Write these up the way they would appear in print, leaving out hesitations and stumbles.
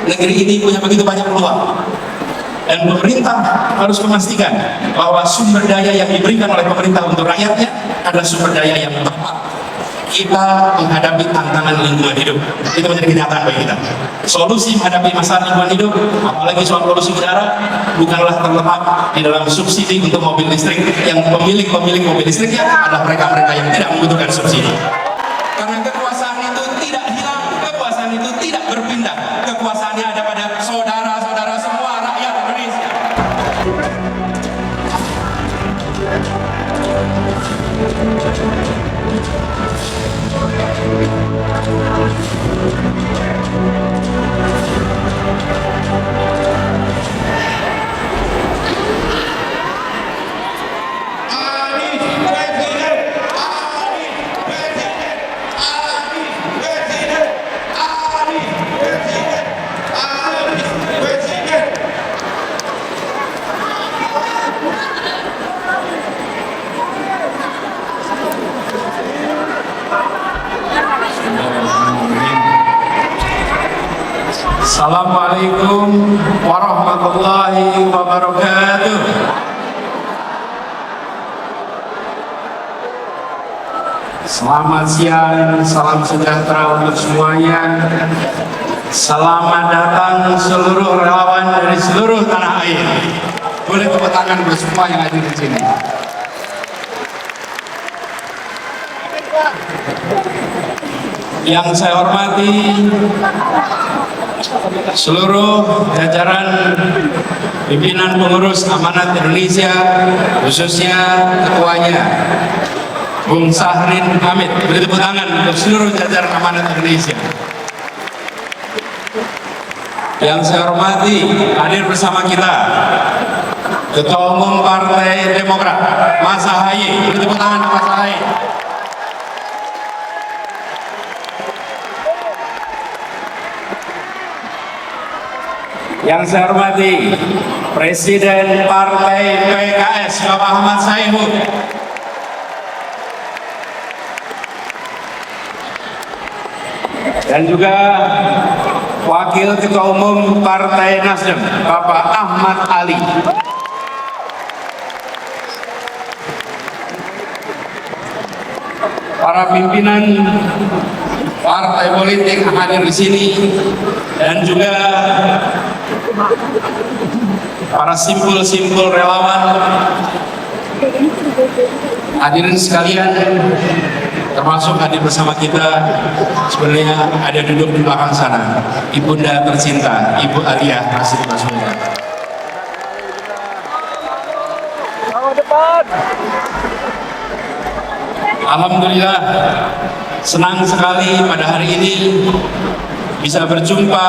negeri ini punya begitu banyak peluang. Dan pemerintah harus memastikan bahwa sumber daya yang diberikan oleh pemerintah untuk rakyatnya adalah sumber daya yang tepat. Kita menghadapi tantangan lingkungan hidup, itu menjadi kenyataan bagi kita. Solusi menghadapi masalah lingkungan hidup, apalagi soal polusi udara, bukanlah terletak di dalam subsidi untuk mobil listrik, yang pemilik mobil listriknya adalah mereka-mereka yang tidak membutuhkan subsidi. Karena kekuasaan itu tidak hilang, kekuasaan itu tidak berpindah, kekuasaannya ada pada saudara-saudara semua rakyat Indonesia. Assalamualaikum warahmatullahi wabarakatuh. Selamat siang, salam sejahtera untuk semuanya. Selamat datang seluruh relawan dari seluruh tanah air. Boleh tepuk tangan buat semua yang hadir di sini. Yang saya hormati seluruh jajaran pimpinan pengurus Amanat Indonesia, khususnya ketuanya Bung Sahrin Hamid. Beri tepuk tangan untuk seluruh jajaran Amanat Indonesia. Yang saya hormati, hadir bersama kita Ketua Umum Partai Demokrat, Mas Ahaye. Beri tepuk tangan Mas Ahaye. Yang saya hormati Presiden Partai PKS Bapak Ahmad Sayhu, dan juga Wakil Ketua Umum Partai Nasdem Bapak Ahmad Ali. Para pimpinan partai politik yang hadir di sini, dan juga para simpul-simpul relawan, hadirin sekalian, termasuk hadir bersama kita sebenarnya ada duduk di belakang sana, Ibunda tercinta Ibu Aliyah Rashid Baswedan. Alhamdulillah, senang sekali pada hari ini bisa berjumpa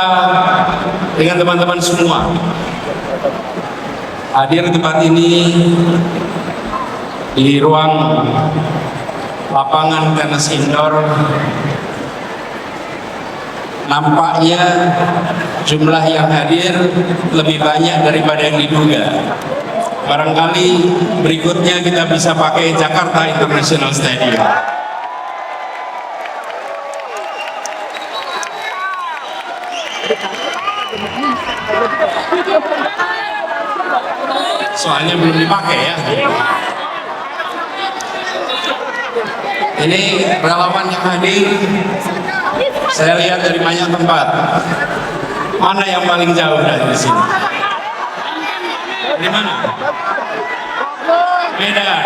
dengan teman-teman semua. Hadir di tempat ini di ruang lapangan tenis indoor, nampaknya jumlah yang hadir lebih banyak daripada yang diduga. Barangkali berikutnya kita bisa pakai Jakarta International Stadium. Soalnya belum dipakai ya. Ini relawan yang hadir, saya lihat dari banyak tempat. Mana yang paling jauh dari sini? Di mana? Medan.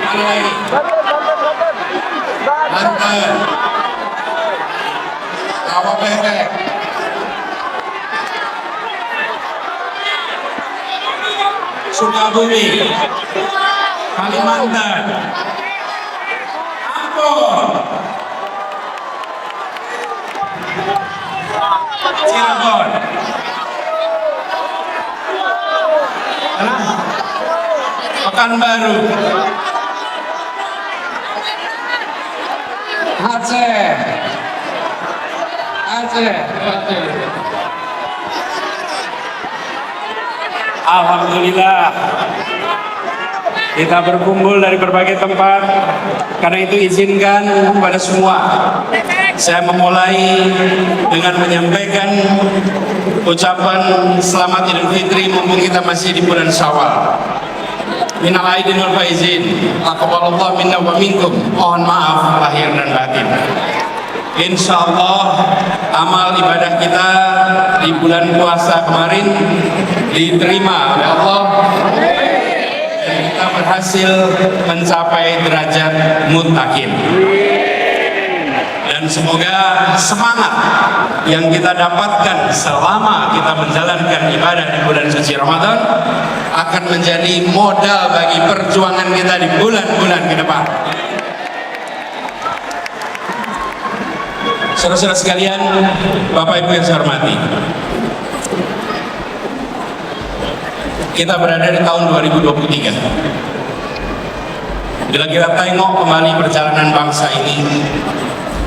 Mana lagi? Banten. Rawa Bebek. Sukabumi, Kalimantan, Ambon, Cirebon, Pekanbaru, Aceh. Alhamdulillah, kita berkumpul dari berbagai tempat. Karena itu izinkan kepada semua, saya memulai dengan menyampaikan ucapan selamat Idul Fitri mumpung kita masih di bulan Syawal. Minal aidin wal faizin, taqabbalallahu minna wa minkum. Mohon maaf lahir dan batin. Insyaallah amal ibadah kita di bulan puasa kemarin diterima oleh Allah dan kita berhasil mencapai derajat muttaqin. Dan semoga semangat yang kita dapatkan selama kita menjalankan ibadah di bulan suci Ramadan akan menjadi modal bagi perjuangan kita di bulan-bulan ke depan. Saudara-saudara sekalian, Bapak Ibu yang saya hormati, kita berada di tahun 2023. Bila kita tengok kembali perjalanan bangsa ini,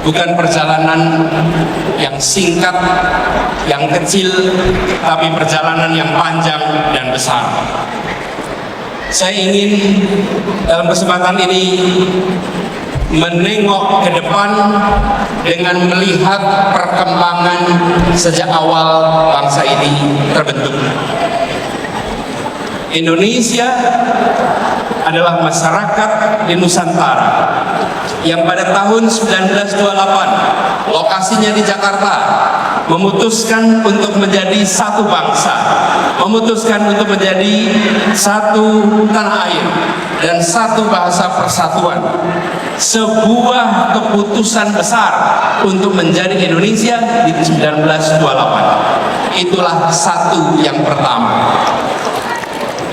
bukan perjalanan yang singkat, yang kecil, tapi perjalanan yang panjang dan besar. Saya ingin dalam kesempatan ini menengok ke depan dengan melihat perkembangan sejak awal bangsa ini terbentuk. Indonesia adalah masyarakat di Nusantara yang pada tahun 1928 lokasinya di Jakarta memutuskan untuk menjadi satu bangsa, memutuskan untuk menjadi satu tanah air dan satu bahasa persatuan. Sebuah keputusan besar untuk menjadi Indonesia di 1928. Itulah satu yang pertama,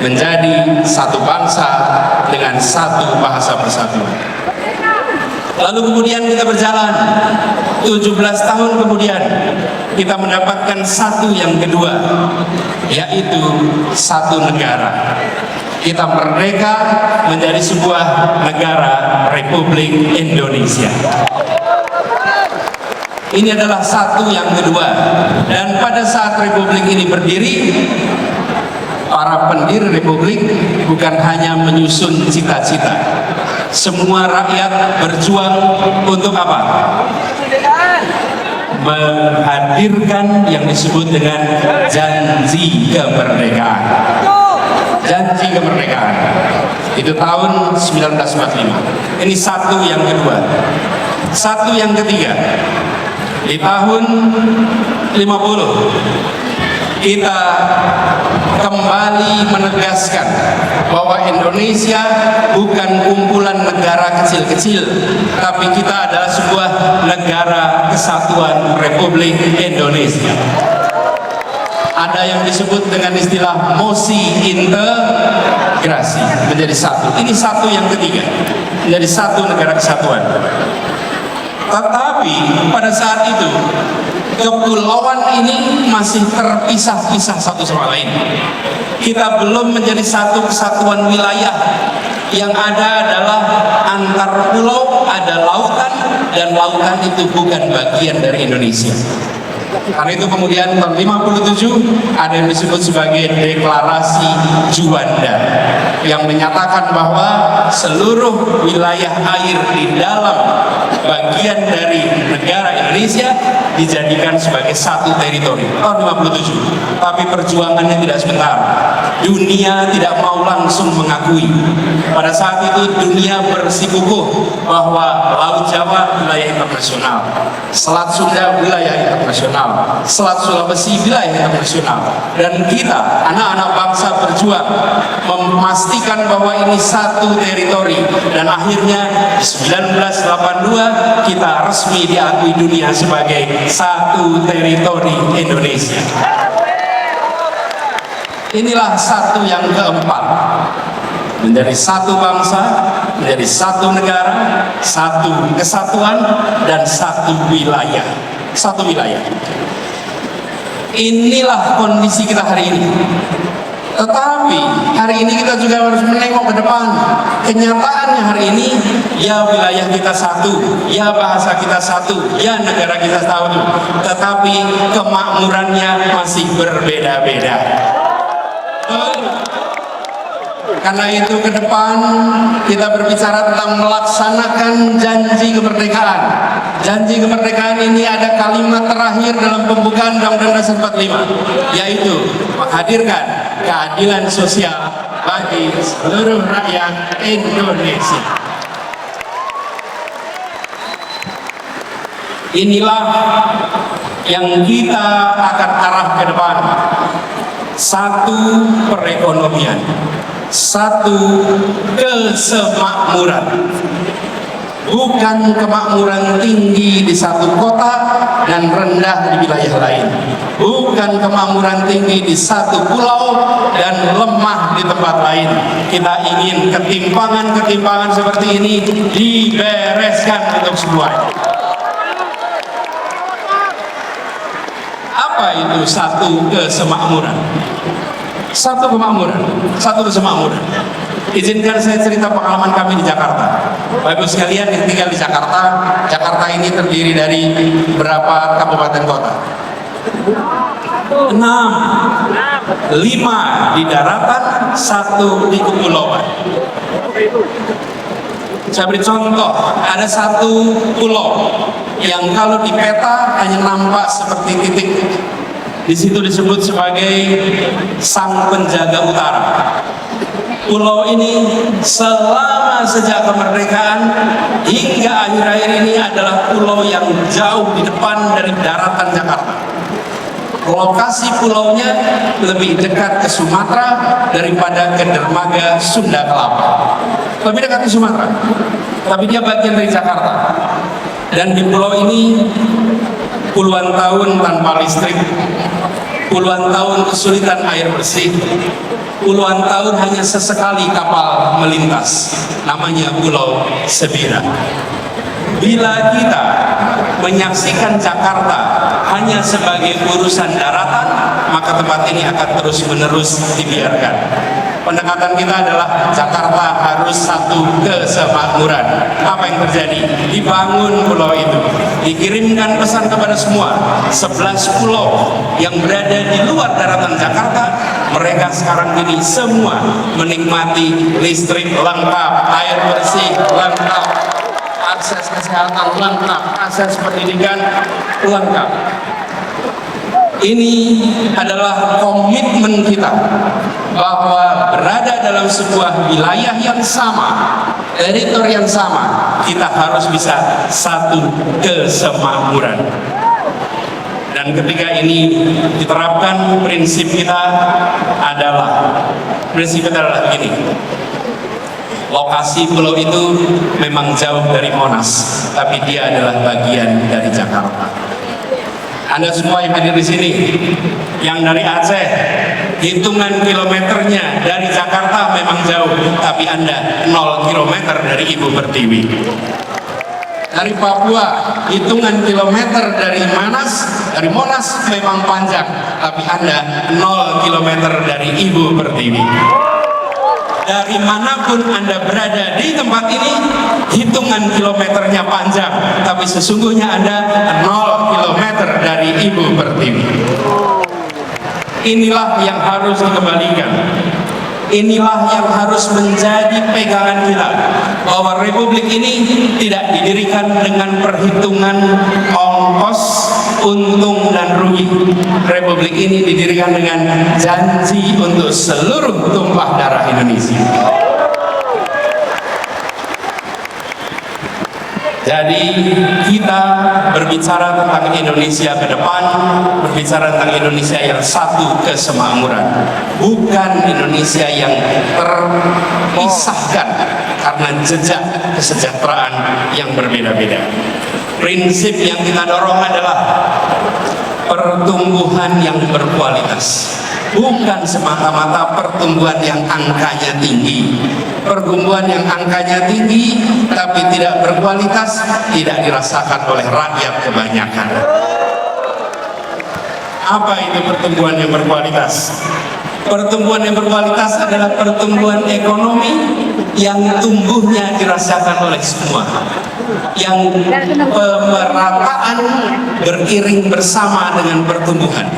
menjadi satu bangsa dengan satu bahasa persatuan. Lalu kemudian kita berjalan 17 tahun kemudian kita mendapatkan satu yang kedua, yaitu satu negara. Kita merdeka menjadi sebuah negara Republik Indonesia. Ini adalah satu yang kedua. Dan pada saat Republik ini berdiri, para pendiri Republik bukan hanya menyusun cita-cita. Semua rakyat berjuang untuk apa? Menghadirkan yang disebut dengan janji kemerdekaan. Janji kemerdekaan. Itu tahun 1945. Ini satu yang kedua. Satu yang ketiga. Di tahun 50 kita kembali menegaskan bahwa Indonesia bukan kumpulan negara kecil-kecil, tapi kita adalah sebuah negara kesatuan Republik Indonesia. Ada yang disebut dengan istilah mosi integrasi, menjadi satu. Ini satu yang ketiga, menjadi satu negara kesatuan. Tetapi pada saat itu kepulauan ini masih terpisah-pisah satu sama lain. Kita belum menjadi satu kesatuan wilayah. Yang ada adalah antar pulau, ada lautan, dan lautan itu bukan bagian dari Indonesia. Karena itu kemudian tahun 57 ada yang disebut sebagai deklarasi Juanda yang menyatakan bahwa seluruh wilayah air di dalam bagian dari negara Indonesia dijadikan sebagai satu teritori tahun 57. Tapi perjuangannya tidak sebentar. Dunia tidak mau langsung mengakui. Pada saat itu dunia bersikukuh bahwa Laut Jawa wilayah internasional, Selat Sunda wilayah internasional, Selat Sulawesi wilayah internasional, dan kita anak-anak bangsa berjuang memastikan bahwa ini satu teritori, dan akhirnya 1982 kita resmi diakui dunia sebagai satu teritori Indonesia. Inilah satu yang keempat, menjadi satu bangsa, menjadi satu negara, satu kesatuan, dan satu wilayah. Satu wilayah. Inilah kondisi kita hari ini. Tetapi hari ini kita juga harus menengok ke depan. Kenyataannya hari ini, ya wilayah kita satu, ya bahasa kita satu, ya negara kita satu, tetapi kemakmurannya masih berbeda-beda. Karena itu ke depan kita berbicara tentang melaksanakan janji kemerdekaan. Janji kemerdekaan ini ada kalimat terakhir dalam pembukaan Undang-Undang Dasar 45, yaitu menghadirkan keadilan sosial bagi seluruh rakyat Indonesia. Inilah yang kita akan arah ke depan. Satu, perekonomian. Satu, kesemakmuran. Bukan kemakmuran tinggi di satu kota dan rendah di wilayah lain. Bukan kemakmuran tinggi di satu pulau dan lemah di tempat lain. Kita ingin ketimpangan-ketimpangan seperti ini dibereskan untuk semua. Apa itu satu kesemakmuran? Satu kemakmuran, satu kesemakmuran. Izinkan saya cerita pengalaman kami di Jakarta. Bapak Ibu sekalian yang tinggal di Jakarta, Jakarta ini terdiri dari berapa kabupaten kota? 6, 5 di daratan, 1 di kepulauan. Saya beri contoh, ada satu pulau yang kalau di peta hanya nampak seperti titik. Di situ disebut sebagai sang penjaga utara. Pulau ini selama sejak kemerdekaan hingga akhir-akhir ini adalah pulau yang jauh di depan dari daratan Jakarta. Lokasi pulaunya lebih dekat ke Sumatera daripada ke dermaga Sunda Kelapa. Lebih dekat ke Sumatera, tapi dia bagian dari Jakarta. Dan di pulau ini puluhan tahun tanpa listrik, puluhan tahun kesulitan air bersih, puluhan tahun hanya sesekali kapal melintas, namanya Pulau Sebira. Bila kita menyaksikan Jakarta hanya sebagai urusan daratan, maka tempat ini akan terus-menerus dibiarkan. Pendekatan kita adalah Jakarta harus satu kesemakmuran. Apa yang terjadi? Dibangun pulau itu, dikirimkan pesan kepada semua 11 pulau yang berada di luar daratan Jakarta. Mereka sekarang ini semua menikmati listrik lengkap, air bersih lengkap, akses kesehatan lengkap, akses pendidikan lengkap. Ini adalah komitmen kita bahwa berada dalam sebuah wilayah yang sama, teritori yang sama, kita harus bisa satu kesemakmuran. Dan ketika ini diterapkan, prinsip kita adalah begini. Lokasi pulau itu memang jauh dari Monas, tapi dia adalah bagian dari Jakarta. Anda semua yang hadir di sini, yang dari Aceh, hitungan kilometernya dari Jakarta memang jauh, tapi Anda 0 kilometer dari Ibu Pertiwi. Dari Papua, hitungan kilometer dari Monas memang panjang, tapi Anda 0 kilometer dari Ibu Pertiwi. Dari manapun Anda berada di tempat ini, hitungan kilometernya panjang, tapi sesungguhnya Anda 0 kilometer dari Ibu Pertiwi. Inilah yang harus dikembalikan. Inilah yang harus menjadi pegangan kita, bahwa republik ini tidak didirikan dengan perhitungan ongkos, untung dan rugi. Republik ini didirikan dengan janji untuk seluruh tumpah darah Indonesia. Jadi kita berbicara tentang Indonesia ke depan, berbicara tentang Indonesia yang satu kesemakmuran, bukan Indonesia yang terpisahkan karena jejak kesejahteraan yang berbeda-beda. Prinsip yang kita dorong adalah pertumbuhan yang berkualitas, bukan semata-mata pertumbuhan yang angkanya tinggi. Pertumbuhan yang angkanya tinggi tapi tidak berkualitas tidak dirasakan oleh rakyat kebanyakan. Apa itu pertumbuhan yang berkualitas? Pertumbuhan yang berkualitas adalah pertumbuhan ekonomi yang tumbuhnya dirasakan oleh semua, yang pemerataan beriring bersama dengan pertumbuhan.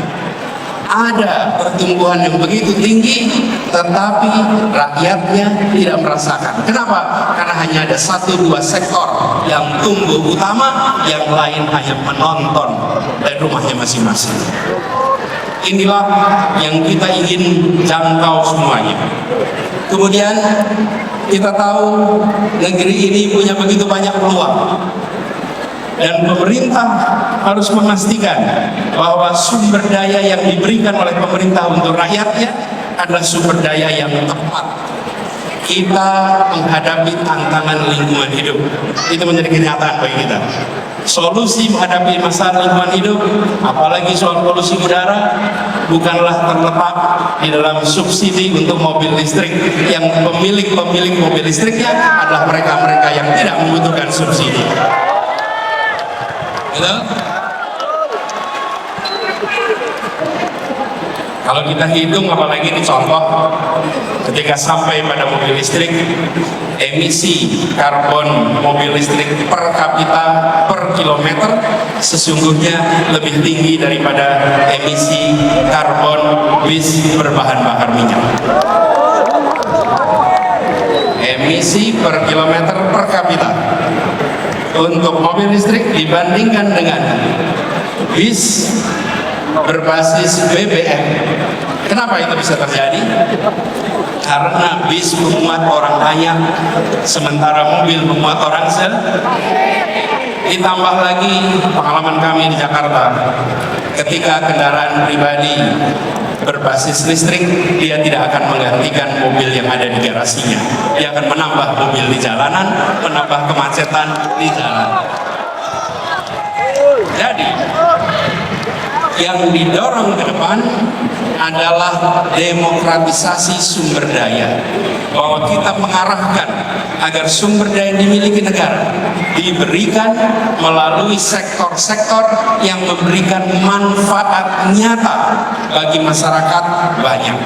ada pertumbuhan yang begitu tinggi, tetapi rakyatnya tidak merasakan. Kenapa? Karena hanya ada 1-2 sektor yang tumbuh utama, yang lain hanya menonton dari rumahnya masing-masing. Inilah yang kita ingin jangkau semuanya. Kemudian kita tahu negeri ini punya begitu banyak peluang, dan pemerintah harus memastikan bahwa sumber daya yang diberikan oleh pemerintah untuk rakyatnya adalah sumber daya yang tepat. Kita menghadapi tantangan lingkungan hidup, itu menjadi kenyataan bagi kita. Solusi menghadapi masalah lingkungan hidup, apalagi soal polusi udara, bukanlah terletak di dalam subsidi untuk mobil listrik. Yang pemilik mobil listriknya adalah mereka-mereka yang tidak membutuhkan subsidi. Gitu? Kalau kita hitung, apalagi ini contoh, ketika sampai pada mobil listrik, emisi karbon mobil listrik per kapita per kilometer sesungguhnya lebih tinggi daripada emisi karbon bis berbahan bakar minyak. Emisi per kilometer per kapita untuk mobil listrik dibandingkan dengan bis berbasis BBM. Kenapa itu bisa terjadi? Karena bis memuat orang banyak, sementara mobil memuat orang ditambah lagi pengalaman kami di Jakarta, ketika kendaraan pribadi berbasis listrik, dia tidak akan menggantikan mobil yang ada di garasinya. Dia akan menambah mobil di jalanan, menambah kemacetan di jalan. Jadi yang didorong ke depan adalah demokratisasi sumber daya, bahwa kita mengarahkan agar sumber daya yang dimiliki negara diberikan melalui sektor-sektor yang memberikan manfaat nyata bagi masyarakat banyak,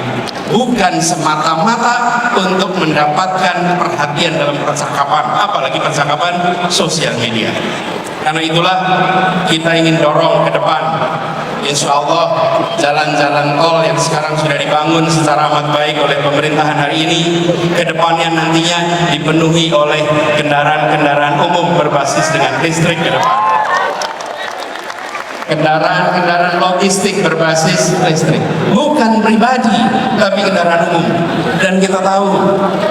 bukan semata-mata untuk mendapatkan perhatian dalam percakapan, apalagi percakapan sosial media. Karena itulah kita ingin dorong ke depan. Insya Allah jalan-jalan tol yang sekarang sudah dibangun secara amat baik oleh pemerintahan hari ini, ke depannya nantinya dipenuhi oleh kendaraan-kendaraan umum berbasis dengan listrik ke depan. Kendaraan-kendaraan logistik berbasis listrik, bukan pribadi tapi kendaraan umum. Dan kita tahu,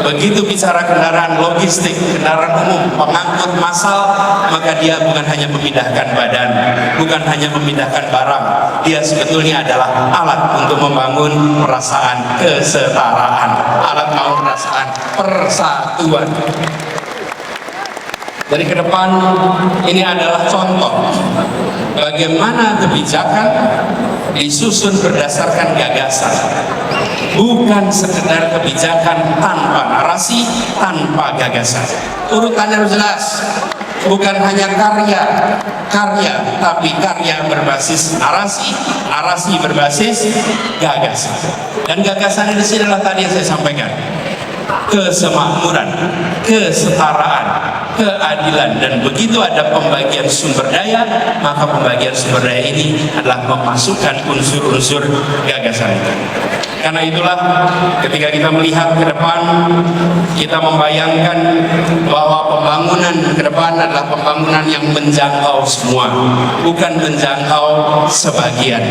begitu bicara kendaraan logistik, kendaraan umum, pengangkut massal, maka dia bukan hanya memindahkan badan, bukan hanya memindahkan barang, dia sebetulnya adalah alat untuk membangun perasaan kesetaraan, alat membangun perasaan persatuan. Jadi ke depan ini adalah contoh bagaimana kebijakan disusun berdasarkan gagasan, bukan sekedar kebijakan tanpa narasi, tanpa gagasan. Urutannya harus jelas, bukan hanya karya, tapi karya berbasis narasi, narasi berbasis gagasan. Dan gagasan di sini adalah tadi yang saya sampaikan: kesemakmuran, kesetaraan, keadilan. Dan begitu ada pembagian sumber daya, maka pembagian sumber daya ini adalah memasukkan unsur-unsur gagasan itu. Karena itulah ketika kita melihat ke depan, kita membayangkan bahwa pembangunan ke depan adalah pembangunan yang menjangkau semua, bukan menjangkau sebagian.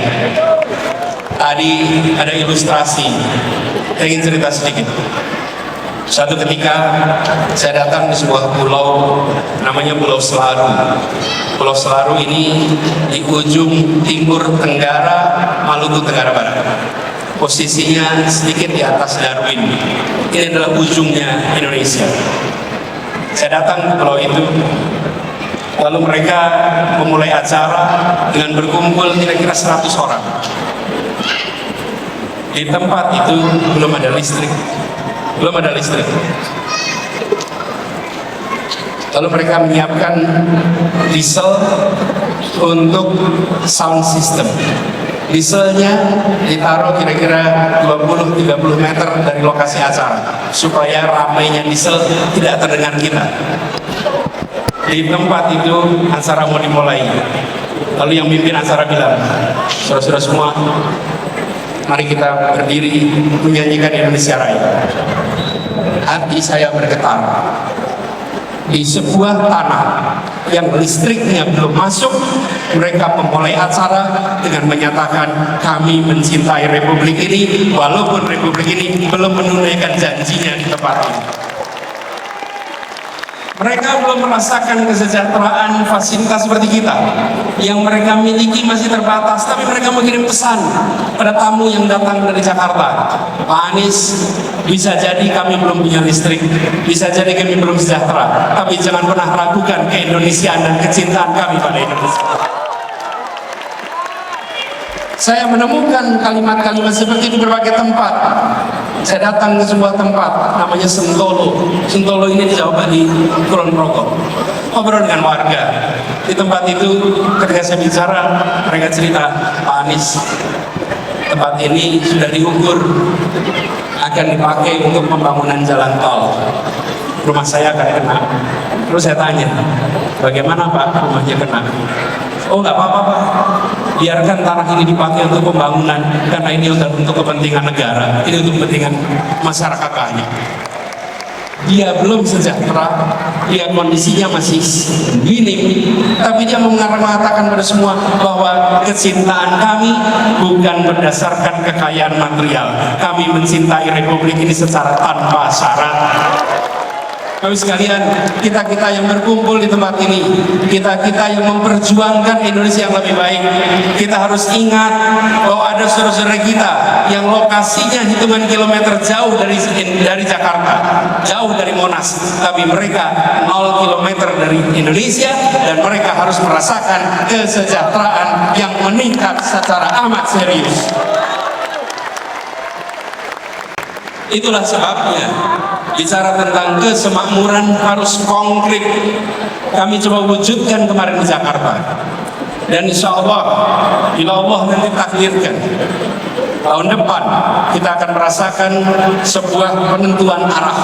Tadi ada ilustrasi, saya ingin cerita sedikit. Suatu ketika saya datang di sebuah pulau, namanya Pulau Selaru. Pulau Selaru ini di ujung timur tenggara Maluku Tenggara Barat. Posisinya sedikit di atas Darwin. Ini adalah ujungnya Indonesia. Saya datang ke pulau itu, lalu mereka memulai acara dengan berkumpul kira-kira 100 orang. Di tempat itu belum ada listrik. Lalu mereka menyiapkan diesel untuk sound system. Dieselnya ditaruh kira-kira 20-30 meter dari lokasi acara, supaya ramainya diesel tidak terdengar kita. Di tempat itu acara mau dimulai. Lalu yang mimpin acara bilang, saudara-saudara semua, Mari kita berdiri menyanyikan Indonesia Raya. Hati saya bergetar. Di sebuah tanah yang listriknya belum masuk, mereka memulai acara dengan menyatakan kami mencintai Republik ini, walaupun Republik ini belum menunaikan janjinya di tempat ini. Mereka belum merasakan kesejahteraan fasilitas seperti kita. Yang mereka miliki masih terbatas, tapi mereka mengirim pesan pada tamu yang datang dari Jakarta. Pak Anies, bisa jadi kami belum punya listrik, bisa jadi kami belum sejahtera, tapi jangan pernah ragukan keindonesiaan dan kecintaan kami pada Indonesia. Saya menemukan kalimat-kalimat seperti itu di berbagai tempat. Saya datang ke sebuah tempat namanya Sentolo. Sentolo ini di Jawa Bali, Kulon Progo. Ngobrol dengan warga. Di tempat itu ketika saya bicara, mereka cerita, Pak Anies, tempat ini sudah diukur akan dipakai untuk pembangunan jalan tol. Rumah saya akan kena. Terus saya tanya, bagaimana Pak rumahnya kena? Oh nggak apa-apa Pak, biarkan tanah ini dipakai untuk pembangunan, karena ini untuk kepentingan negara, ini untuk kepentingan masyarakat banyak. Dia belum sejahtera, dia kondisinya masih minim, tapi dia mengatakan pada semua bahwa kecintaan kami bukan berdasarkan kekayaan material. Kami mencintai Republik ini secara tanpa syarat. Kami sekalian, kita-kita yang berkumpul di tempat ini, kita-kita yang memperjuangkan Indonesia yang lebih baik, kita harus ingat bahwa ada saudara-saudara kita yang lokasinya hitungan kilometer jauh dari Jakarta, jauh dari Monas, tapi mereka 0 kilometer dari Indonesia, dan mereka harus merasakan kesejahteraan yang meningkat secara amat serius. Itulah sebabnya bicara tentang kesemakmuran harus konkret. Kami coba wujudkan kemarin di Jakarta, dan insya Allah bila Allah nanti takdirkan, tahun depan kita akan merasakan sebuah penentuan arah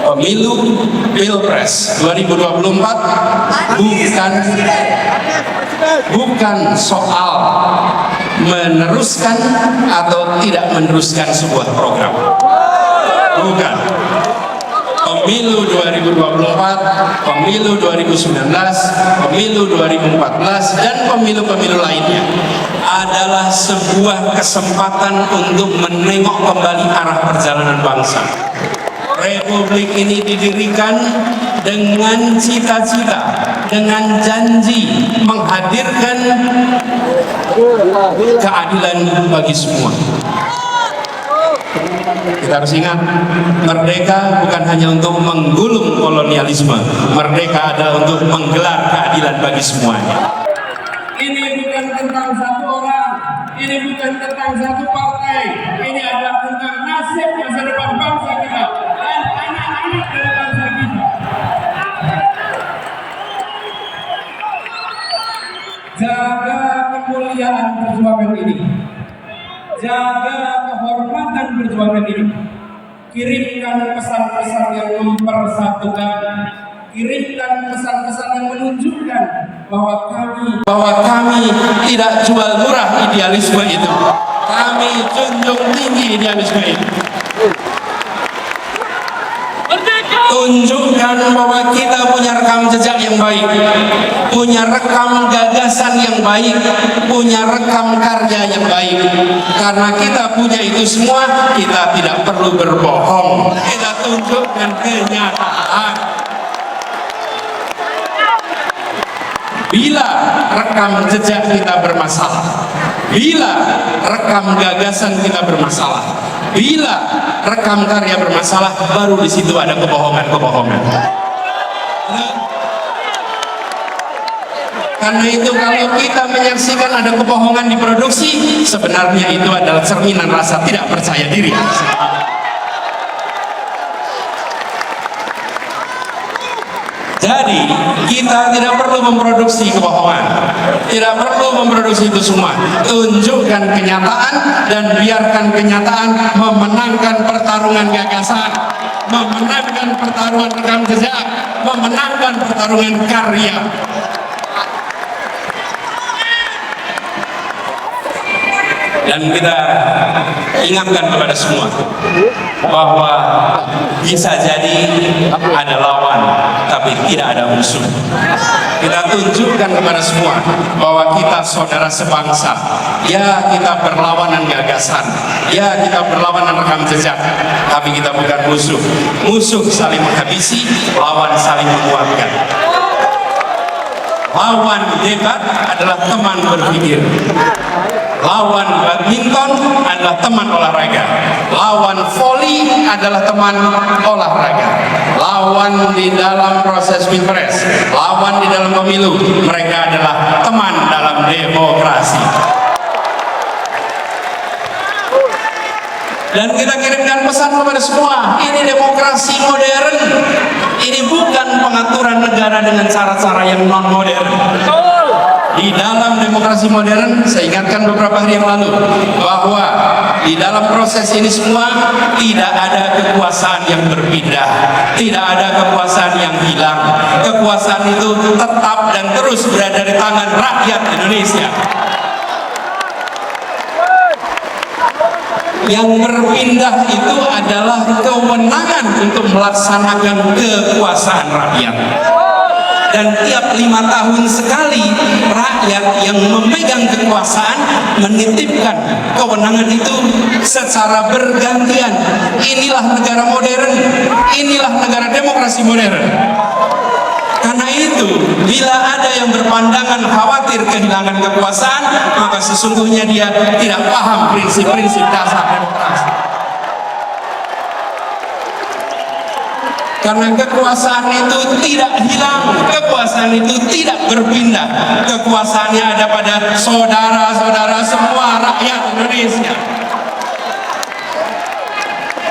pemilu Pilpres 2024 bukan soal meneruskan atau tidak meneruskan sebuah program. Bukan. Pemilu 2024, pemilu 2019, pemilu 2014, dan pemilu-pemilu lainnya adalah sebuah kesempatan untuk menengok kembali arah perjalanan bangsa. Republik ini didirikan dengan cita-cita, dengan janji menghadirkan keadilan bagi semua. Kita harus ingat, merdeka bukan hanya untuk menggulung kolonialisme, merdeka adalah untuk menggelar keadilan bagi semuanya. Ini bukan tentang satu orang, ini bukan tentang satu partai, ini adalah tentang nasib masa depan bangsa kita dan anak-anak dari bangsa kita. Jaga kemuliaan perjuangan ini, jaga kehormatan perjuangan ini. Kirimkan pesan-pesan yang mempersatukan, kirimkan pesan-pesan yang menunjukkan bahwa kami tidak jual murah idealisme itu. Kami junjung tinggi idealisme itu. Tunjukkan bahwa kita punya rekam jejak yang baik, punya rekam gagasan yang baik, punya rekam karya yang baik. Karena kita punya itu semua, kita tidak perlu berbohong. Kita tunjukkan kenyataan. Bila rekam jejak kita bermasalah, bila rekam gagasan kita bermasalah, bila rekam karya bermasalah, baru di situ ada kebohongan-kebohongan. Karena itu kalau kita menyaksikan ada kebohongan diproduksi, sebenarnya itu adalah cerminan rasa tidak percaya diri. Jadi kita tidak perlu memproduksi kebohongan, tidak perlu memproduksi itu semua. Tunjukkan kenyataan dan biarkan kenyataan memenangkan pertarungan gagasan, memenangkan pertarungan rekam jejak, memenangkan pertarungan karya. Dan kita ingatkan kepada semua bahwa bisa jadi ada lawan tapi tidak ada musuh. Kita tunjukkan kepada semua bahwa kita saudara sebangsa. Ya, kita berlawanan gagasan, ya kita berlawanan rekam jejak, tapi kita bukan musuh. Musuh saling menghabisi, lawan saling menguatkan. Lawan debat adalah teman berpikir. Lawan badminton adalah teman olahraga. Lawan voli adalah teman olahraga. Lawan di dalam proses pilpres, lawan di dalam pemilu, mereka adalah teman dalam demokrasi. Dan kita kirimkan pesan kepada semua, ini demokrasi modern. Ini bukan pengaturan negara dengan cara-cara yang non-modern. Di dalam demokrasi modern, saya ingatkan beberapa hari yang lalu bahwa di dalam proses ini semua tidak ada kekuasaan yang berpindah, tidak ada kekuasaan yang hilang. Kekuasaan itu tetap dan terus berada di tangan rakyat Indonesia. Yang berpindah itu adalah kewenangan untuk melaksanakan kekuasaan rakyat. Dan tiap 5 tahun sekali rakyat yang memegang kekuasaan menitipkan kewenangan itu secara bergantian. Inilah negara modern, inilah negara demokrasi modern. Karena itu, bila ada yang berpandangan khawatir kehilangan kekuasaan, maka sesungguhnya dia tidak paham prinsip-prinsip dasar demokrasi. Karena kekuasaan itu tidak hilang, kekuasaan itu tidak berpindah. Kekuasaannya ada pada saudara-saudara semua rakyat Indonesia.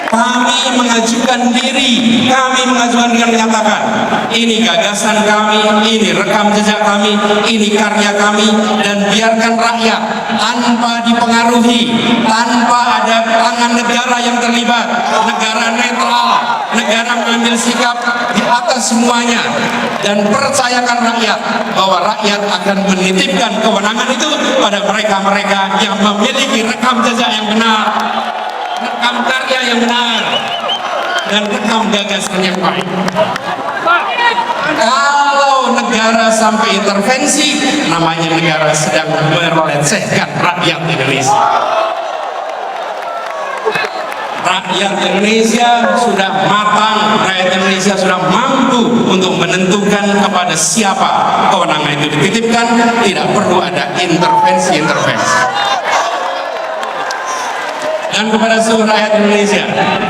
Kami mengajukan diri, kami mengajukan dengan menyatakan ini gagasan kami, ini rekam jejak kami, ini karya kami, dan biarkan rakyat tanpa dipengaruhi, tanpa ada tangan negara yang terlibat, negara netral, negara mengambil sikap di atas semuanya, dan percayakan rakyat bahwa rakyat akan menitipkan kewenangan itu pada mereka-mereka yang memiliki rekam jejak yang benar, rekam karya yang benar, dan rekam gagasan yang baik. Kalau negara sampai intervensi, namanya negara sedang melecehkan rakyat Indonesia. Rakyat Indonesia sudah matang, rakyat Indonesia sudah mampu untuk menentukan kepada siapa kewenangan itu dititipkan. Tidak perlu ada intervensi-intervensi. Dan kepada seluruh rakyat Indonesia,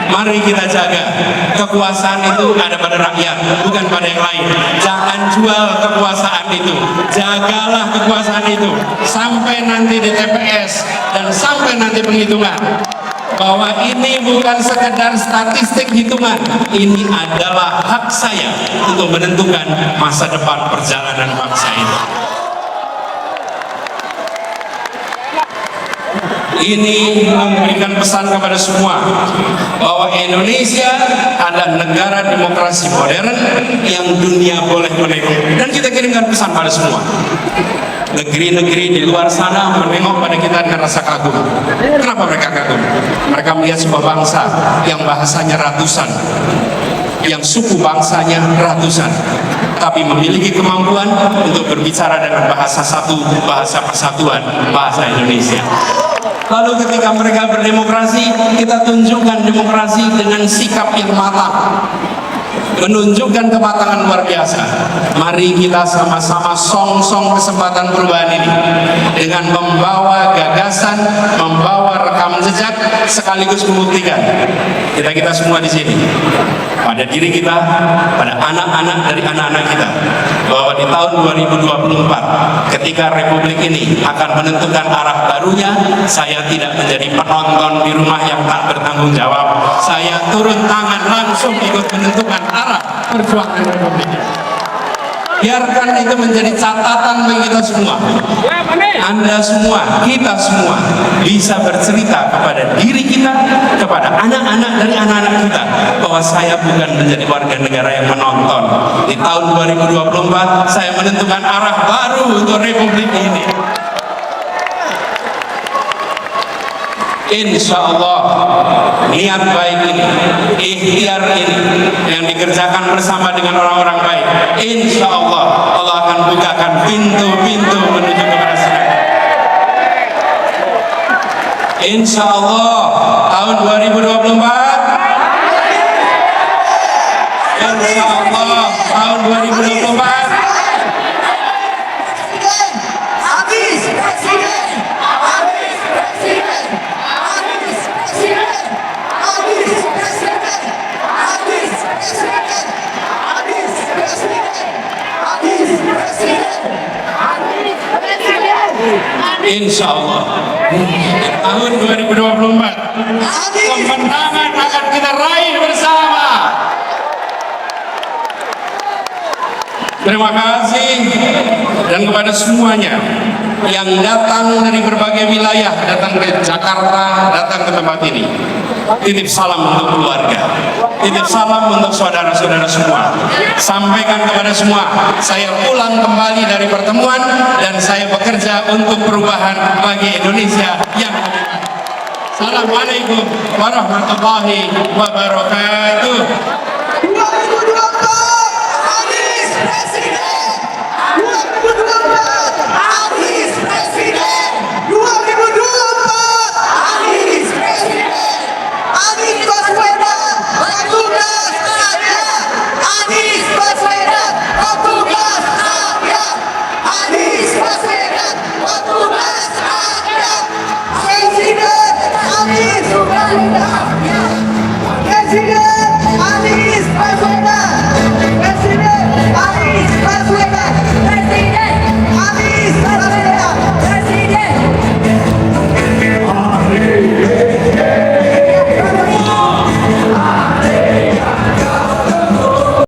mari kita jaga kekuasaan itu ada pada rakyat, bukan pada yang lain. Jangan jual kekuasaan itu, jagalah kekuasaan itu sampai nanti di TPS dan sampai nanti penghitungan. Bahwa ini bukan sekedar statistik hitungan, ini adalah hak saya untuk menentukan masa depan perjalanan bangsa ini. Ini memberikan pesan kepada semua bahwa Indonesia adalah negara demokrasi modern yang dunia boleh menengok. Dan kita kirimkan pesan pada semua. Negeri-negeri di luar sana menengok pada kita dengan rasa kagum. Kenapa mereka kagum? Mereka melihat sebuah bangsa yang bahasanya ratusan, yang suku bangsanya ratusan, tapi memiliki kemampuan untuk berbicara dengan bahasa satu, bahasa persatuan, bahasa Indonesia. Lalu ketika mereka berdemokrasi, kita tunjukkan demokrasi dengan sikap yang matang, menunjukkan kematangan luar biasa. Mari kita sama-sama song-song kesempatan perubahan ini dengan membawa gagasan, membawa rekam jejak, sekaligus membuktikan kita semua di sini, pada diri kita, pada anak-anak dari anak-anak kita, bahwa di tahun 2024 ketika Republik ini akan menentukan arah barunya, saya tidak menjadi penonton di rumah yang tak bertanggung jawab. Saya turun tangan langsung ikut menentukan arah perjuangan Republik ini. Biarkan itu menjadi catatan bagi kita semua. Anda semua, kita semua bisa bercerita kepada diri kita, kepada anak-anak dari anak-anak kita, bahwa saya bukan menjadi warga negara yang menonton. Di tahun 2024 saya menentukan arah baru untuk Republik ini. Insya Allah niat baik ini, ikhtiar ini yang dikerjakan bersama dengan orang-orang baik, insya Allah Allah akan bukakan pintu-pintu menuju kepada surga. Insya Allah tahun 2024, insya Allah tahun 2024 insya Allah tahun 2024 kemenangan akan kita raih bersama. Terima kasih, dan kepada semuanya yang datang dari berbagai wilayah, datang ke Jakarta, datang ke tempat ini, titip salam untuk keluarga, titip salam untuk saudara-saudara semua. Sampaikan kepada semua, saya pulang kembali dari pertemuan dan saya bekerja untuk perubahan bagi Indonesia yang lebih baik. Assalamualaikum warahmatullahi wabarakatuh.